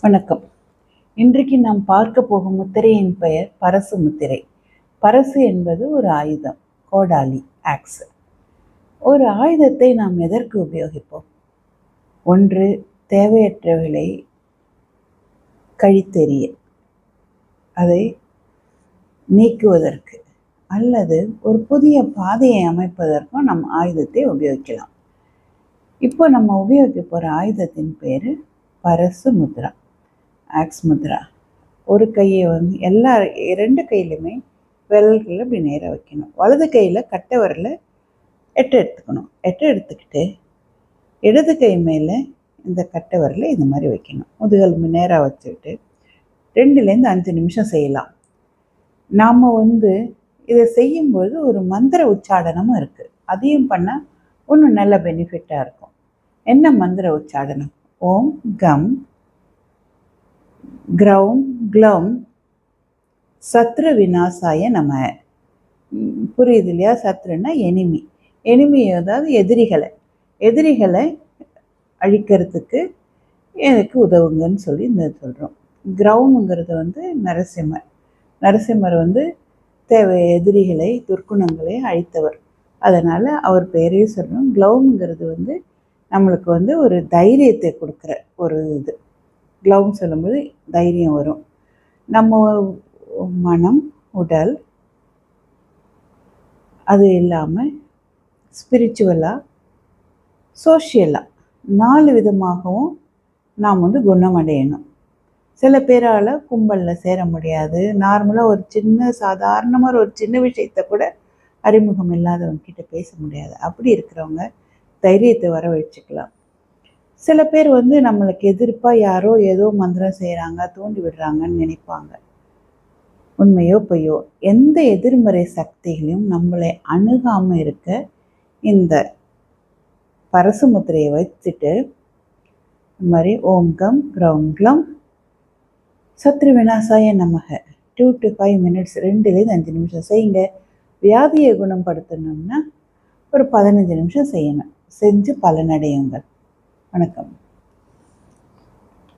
வணக்கம். இன்றைக்கு நாம் பார்க்க போகும் முத்திரையின் பெயர் பரசு முத்திரை. பரசு என்பது ஒரு ஆயுதம், கோடாலி, ஆக்ஸ். ஒரு ஆயுதத்தை நாம் எதற்கு உபயோகிப்போம்? ஒன்று, தேவையற்றவைகளை கழித்தெறிய, அதை நீக்குவதற்கு, அல்லது ஒரு புதிய பாதையை அமைப்பதற்கும் நம் ஆயுதத்தை உபயோகிக்கலாம். இப்போ நம்ம உபயோகிக்க போகிற ஆயுதத்தின் பேர் பரசு முத்ரா, ஆக்ஸ் முத்ரா. ஒரு கையை ரெண்டு கையிலுமே விரல்கள் இப்படி நேராக வைக்கணும். வலது கையில் கட்டை விரல எடுத்துக்கணும். எடுத்துக்கிட்டு இடது கை மேலே இந்த கட்டை விரலை இந்த மாதிரி வைக்கணும். முதுகல் நேராக வச்சுக்கிட்டு 2லேருந்து 5 நிமிஷம் செய்யலாம். நாம் இதை செய்யும்போது ஒரு மந்திர உச்சாடனமும் இருக்குது. அதையும் பண்ணால் இன்னும் நல்ல பெனிஃபிட்டாக இருக்கும். என்ன மந்திர உச்சாடனம்? ஓம் கம் க்ரௌம் க்ளௌம் சத்ரு விநாசாய நம. புரியுது இல்லையா? சத்ருன்னா எனிமி, அதாவது எதிரிகளை அழிக்கிறதுக்கு எனக்கு உதவுங்கன்னு சொல்லி சொல்கிறோம். க்ரௌம்ங்கிறது நரசிம்மர் எதிரிகளை, துர்க்குணங்களை அழித்தவர். அதனால் அவர் பேரையும் சொல்கிறோம். க்ளௌம்ங்கிறது நம்மளுக்கு ஒரு தைரியத்தை கொடுக்குற ஒரு இது. க்ளௌம் சொல்லும்போது தைரியம் வரும். நம்ம மனம், உடல், அது இல்லாமல் ஸ்பிரிச்சுவலாக, சோஷியலாக 4 விதமாகவும் நாம் குணமடையணும். சில பேரால் கும்பலில் சேர முடியாது. நார்மலாக சாதாரணமாக ஒரு சின்ன விஷயத்தை கூட அறிமுகம் இல்லாதவங்க கிட்ட பேச முடியாது. அப்படி இருக்கிறவங்க தைரியத்தை வர வச்சுக்கலாம். சில பேர் நம்மளுக்கு எதிர்ப்பாக யாரோ ஏதோ மந்திரம் செய்கிறாங்க, தூண்டி விடுறாங்கன்னு நினைப்பாங்க. உண்மையோ பொய்யோ, எந்த எதிர்மறை சக்திகளையும் நம்மளை அணுகாமல் இருக்க இந்த பரசு முத்திரையை வச்சுட்டு இந்த மாதிரி ஓம் கம் க்ரௌம் க்ளம் சத்ரு விநாசாய நமக 2 to 5 minutes 2லேருந்து 5 நிமிஷம் செய்யுங்க. வியாதியை குணப்படுத்தணும்னா ஒரு 15 நிமிஷம் செய்யணும். செஞ்சு பலனடையுங்கள். வணக்கம்.